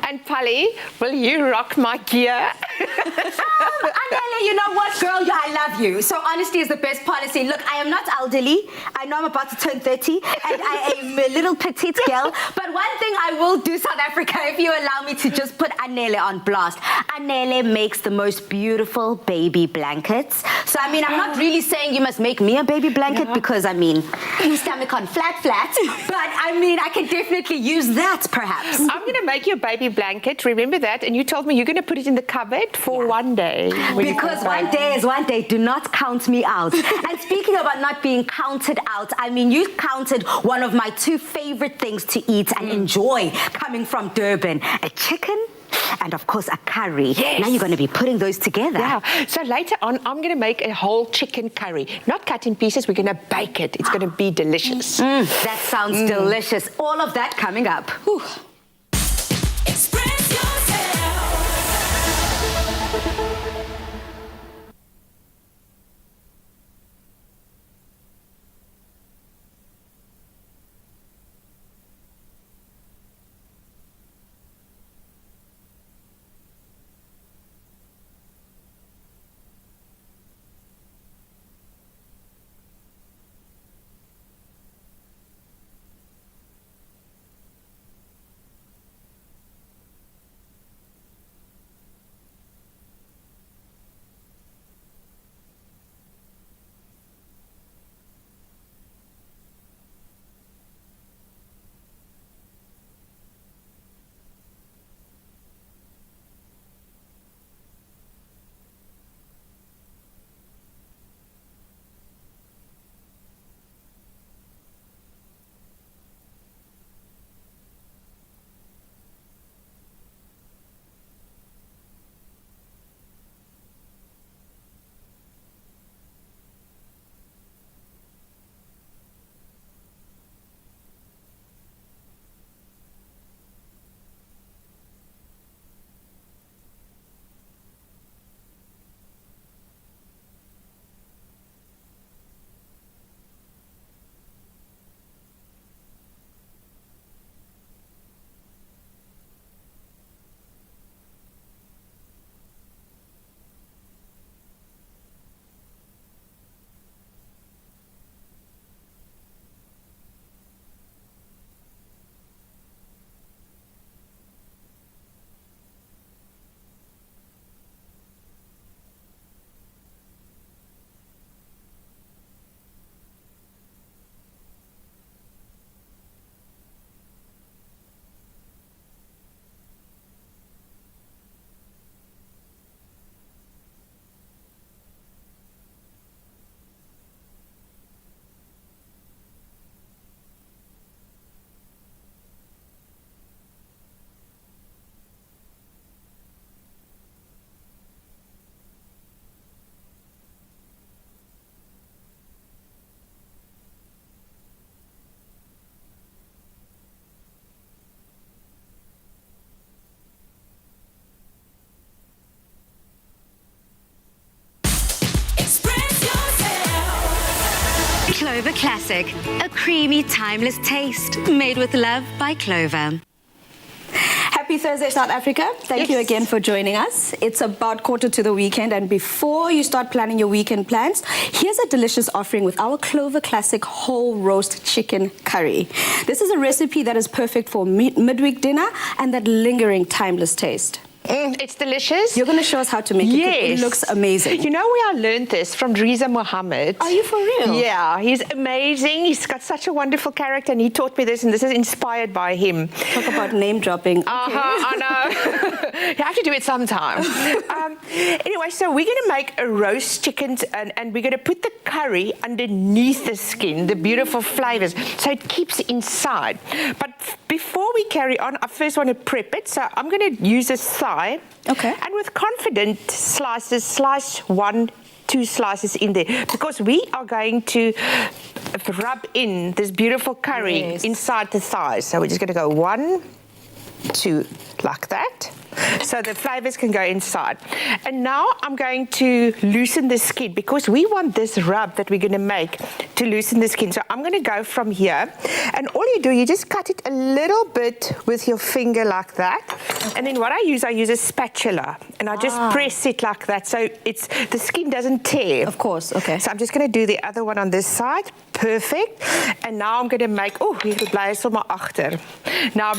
Speaker 3: And Polly, will you rock my gear?
Speaker 1: Anele, you know what, girl? I love you. So honesty is the best policy. Look, I am not elderly. I know I'm about to turn 30, and I am a little petite girl. But one thing I will do, South Africa, if you allow me to just put Anele on blast. Anele makes the most beautiful baby blankets. So, I mean, I'm not really saying you must make me a baby blanket because, I mean, stomach on flat. But, I mean, I can definitely use that, perhaps.
Speaker 3: I'm going to make you a baby blanket. Remember that? And you told me you're going to put it in the cupboard for one day.
Speaker 1: Because one day is one day. Do not count me out. And speaking about not being counted out, I mean, you counted one of my two favorite things to eat and enjoy coming from Durban. A chicken and, of course, a curry.
Speaker 3: Yes.
Speaker 1: Now you're going to be putting those together.
Speaker 3: Yeah. So later on, I'm going to make a whole chicken curry. Not cut in pieces. We're going to bake it. It's going to be delicious.
Speaker 1: That sounds delicious. All of that coming up. Whew.
Speaker 5: Express yourself.
Speaker 1: Clover Classic, a creamy, timeless taste made with love by Clover.
Speaker 2: Happy Thursday, South Africa. Thank you again for joining us. It's about quarter to the weekend, and before you start planning your weekend plans, here's a delicious offering with our Clover Classic whole roast chicken curry. This is a recipe that is perfect for midweek dinner and that lingering, timeless taste.
Speaker 3: It's delicious.
Speaker 2: You're going to show us how to make it.
Speaker 3: Yes.
Speaker 2: It looks amazing.
Speaker 3: You know where I learned this? From Reza Mohammed.
Speaker 2: Are you for real?
Speaker 3: Yeah, he's amazing. He's got such a wonderful character, and he taught me this, and this is inspired by him.
Speaker 2: Talk about name dropping.
Speaker 3: I know. You have to do it sometime. Anyway, so we're going to make a roast chicken, and we're going to put the curry underneath the skin, the beautiful flavors, so it keeps inside. But before we carry on, I first want to prep it. So I'm going to use a thigh.
Speaker 2: Okay.
Speaker 3: And with confident slices, slice 1-2 slices in there, because we are going to rub in this beautiful curry inside the thighs. So we're just going to go 1, 2, like that. so the flavors can go inside. And now I'm going to loosen the skin because we want this rub that we're going to make to loosen the skin. So I'm going to go from here, and all you do, you just cut it a little bit with your finger like that. And then what I use a spatula, and I just press it like that so the skin doesn't tear.
Speaker 2: Of course, okay.
Speaker 3: So I'm just going to do the other one on this side. Perfect. And now I'm going to make, now I'm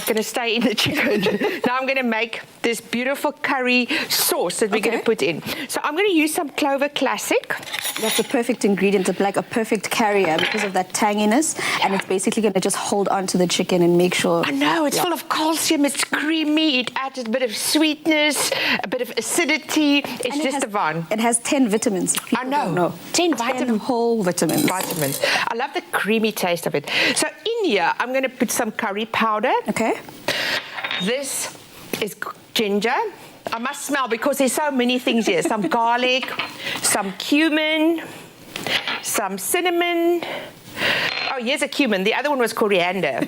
Speaker 3: going to stay in the chicken. Now I'm going to make this beautiful curry sauce that we're going to put in. So I'm going to use some Clover Classic.
Speaker 2: That's a perfect ingredient, like a perfect carrier because of that tanginess, and it's basically going to just hold on to the chicken and make sure.
Speaker 3: I know, it's full of calcium, it's creamy, it adds a bit of sweetness, a bit of acidity. It's just divine.
Speaker 2: It has 10 vitamins.
Speaker 3: I know. 10 vitamins.
Speaker 2: Whole vitamins.
Speaker 3: Vitamins. I love the creamy taste of it. So in here, I'm going to put some curry powder.
Speaker 2: Okay.
Speaker 3: This is ginger. I must smell because there's so many things here. Some garlic, some cumin, some cinnamon. Oh, here's a cumin. The other one was coriander.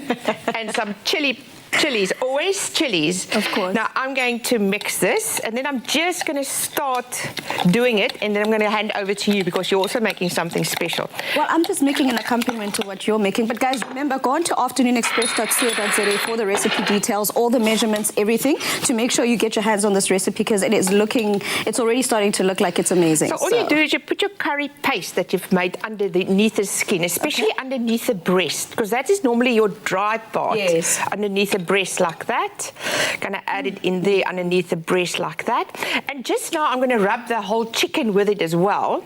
Speaker 3: And some chilies, always chilies.
Speaker 2: Of course.
Speaker 3: Now, I'm going to mix this, and then I'm just going to start doing it, and then I'm going to hand over to you because you're also making something special.
Speaker 2: Well, I'm just making an accompaniment to what you're making. But guys, remember, go on to afternoonexpress.co.za for the recipe details, all the measurements, everything, to make sure you get your hands on this recipe because it's already starting to look like it's amazing.
Speaker 3: So all you do is you put your curry paste that you've made underneath the skin, especially underneath the breast, because that is normally your dry part.
Speaker 2: Yes.
Speaker 3: Underneath the breast like that. Gonna add it in there underneath the breast like that. And just now I'm gonna rub the whole chicken with it as well.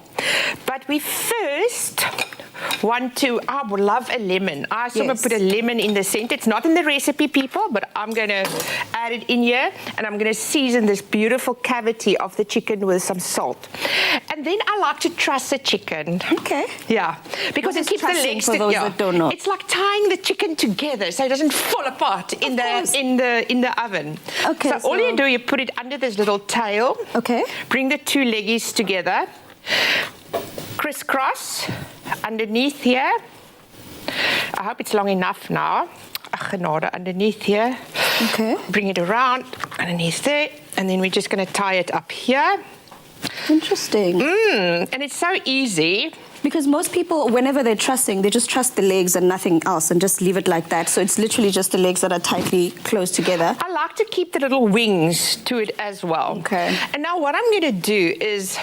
Speaker 3: But we first want to, I would love a lemon. I also gonna put a lemon in the center. It's not in the recipe, people, but I'm gonna add it in here, and I'm gonna season this beautiful cavity of the chicken with some salt. And then I like to truss the chicken.
Speaker 2: Okay.
Speaker 3: Yeah, because it keeps the legs
Speaker 2: for those that don't know.
Speaker 3: It's like tying the chicken together so it doesn't fall apart in the oven.
Speaker 2: Okay.
Speaker 3: So all you do, you put it under this little tail.
Speaker 2: Okay.
Speaker 3: Bring the two leggies together. Crisscross underneath here. I hope it's long enough now. Genade underneath here.
Speaker 2: Okay.
Speaker 3: Bring it around underneath there, and then we're just going to tie it up here.
Speaker 2: Interesting.
Speaker 3: And it's so easy.
Speaker 2: Because most people, whenever they're trussing, they just truss the legs and nothing else and just leave it like that. So it's literally just the legs that are tightly closed together.
Speaker 3: I like to keep the little wings to it as well.
Speaker 2: Okay.
Speaker 3: And now what I'm going to do is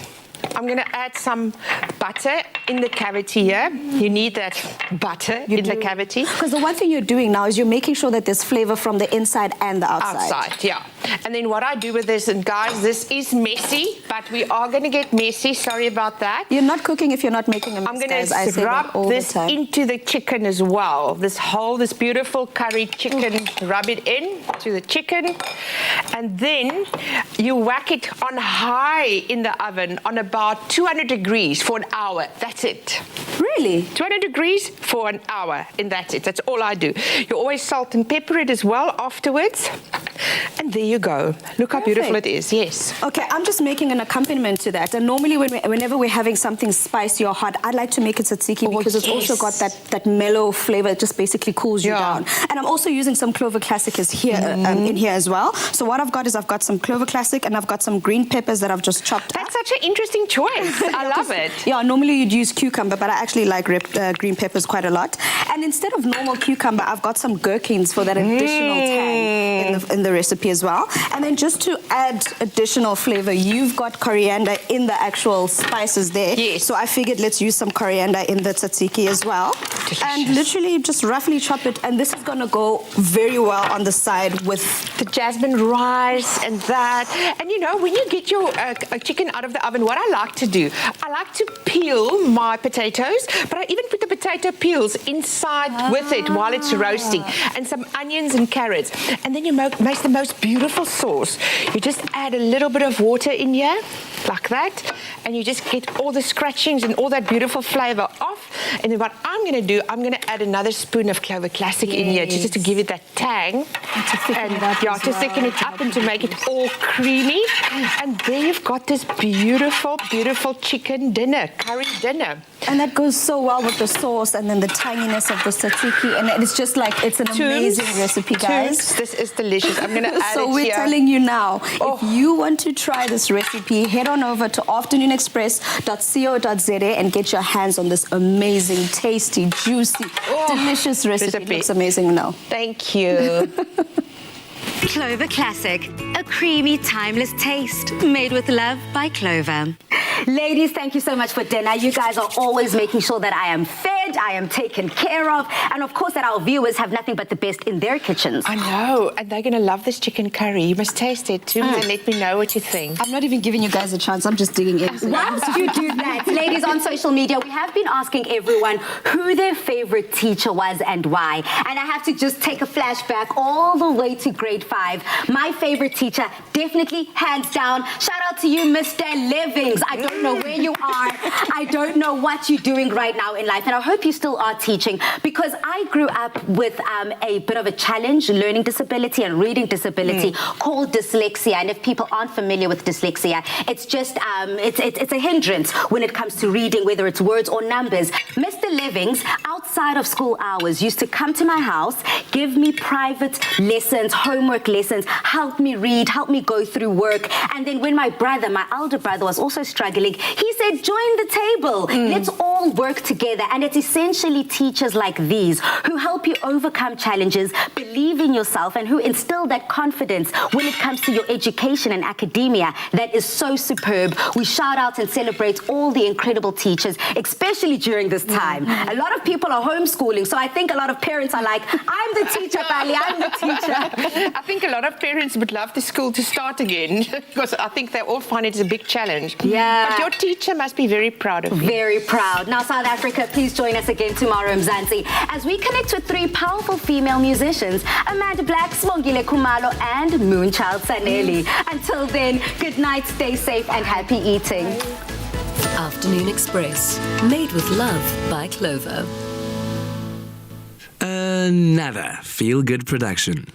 Speaker 3: I'm going to add some butter in the cavity here. You need that butter in the cavity.
Speaker 2: Because the one thing you're doing now is you're making sure that there's flavor from the inside and the outside.
Speaker 3: Outside, yeah. And then what I do with this, and guys, this is messy, but we are going to get messy. Sorry about that.
Speaker 2: You're not cooking if you're not making a mess,
Speaker 3: I'm going to rub this into the chicken as well. This beautiful curried chicken, rub it in to the chicken. And then you whack it on high in the oven on about 200 degrees for an hour. That's it.
Speaker 2: Really?
Speaker 3: 200 degrees for an hour, and that's it. That's all I do. You always salt and pepper it as well afterwards. And there you go. Look how beautiful it is. Yes.
Speaker 2: Okay, I'm just making an accompaniment to that. And normally whenever we're having something spicy or hot, I'd like to make it tzatziki because it's also got that mellow flavor. It just basically cools you down. And I'm also using some Clover Classic here in here as well. So what I've got some Clover Classic, and I've got some green peppers that I've just chopped up.
Speaker 3: That's such an interesting choice. I love it.
Speaker 2: Yeah, normally you'd use cucumber, but I actually like green peppers quite a lot. And instead of normal cucumber, I've got some gherkins for that additional tang in the recipe as well. And then just to add additional flavor, you've got coriander in the actual spices there.
Speaker 3: Yes.
Speaker 2: So I figured let's use some coriander in the tzatziki as well. Delicious. And literally just roughly chop it. And this is going to go very well on the side with
Speaker 3: the jasmine rice and that. And you know, when you get your chicken out of the oven, what I like to do, I like to peel my potatoes, but I even put the potato peels inside with it while it's roasting, and some onions and carrots. And then you make the most beautiful sauce. You just add a little bit of water in here, like that, and you just get all the scratchings and all that beautiful flavor off. And then what I'm going to do, I'm going to add another spoon of Clover Classic in here just to give it that tang.
Speaker 2: And to thicken it up
Speaker 3: to thicken it up and to make it all creamy. And there you've got this beautiful, beautiful chicken dinner, curry dinner.
Speaker 2: And that goes so well with the sauce and then the tanginess of the tzatziki. And it's just like, it's an amazing recipe, guys.
Speaker 3: This is delicious. I'm going to add
Speaker 2: so
Speaker 3: it
Speaker 2: we're
Speaker 3: here.
Speaker 2: telling you now, if you want to try this recipe, head on over to afternoonexpress.co.za and get your hands on this amazing, tasty, juicy, delicious recipe. It looks amazing now.
Speaker 3: Thank you.
Speaker 1: Clover Classic, a creamy, timeless taste made with love by Clover. Ladies, thank you so much for dinner. You guys are always making sure that I am fed, I am taken care of, and of course that our viewers have nothing but the best in their kitchens.
Speaker 3: I know, and they're going to love this chicken curry. You must taste it too and let me know what you think.
Speaker 2: I'm not even giving you guys a chance. I'm just digging in.
Speaker 1: Once you do that, ladies, on social media, we have been asking everyone who their favorite teacher was and why. And I have to just take a flashback all the way to grade 5. My favorite teacher, definitely, hands down. Shout out to you, Mr. Levings. I don't know where you are. I don't know what you're doing right now in life. And I hope you still are teaching, because I grew up with a bit of a challenge, learning disability and reading disability called dyslexia. And if people aren't familiar with dyslexia, it's just, it's a hindrance when it comes to reading, whether it's words or numbers. Mr. Levings, outside of school hours, used to come to my house, give me private lessons, homework lessons, help me read, help me go through work. And then when my brother, my elder brother, was also struggling, he said, join the table. Let's all work together. And it's essentially teachers like these who help you overcome challenges, believe in yourself, and who instill that confidence when it comes to your education and academia that is so superb. We shout out and celebrate all the incredible teachers, especially during this time. A lot of people are homeschooling, so I think a lot of parents are like, I'm the teacher, Bali, I'm the teacher.
Speaker 3: I think a lot of parents would love the school to start again, because I think they all find it a big challenge.
Speaker 1: Yeah.
Speaker 3: But your teacher must be very proud of you.
Speaker 1: Very proud. Now, South Africa, please join us again tomorrow in Mzansi as we connect with 3 powerful female musicians, Amanda Black, Smongile Kumalo, and Moonchild Saneli. Until then, good night, stay safe, and happy eating.
Speaker 6: Afternoon Express, made with love by Clover.
Speaker 11: Another feel-good production.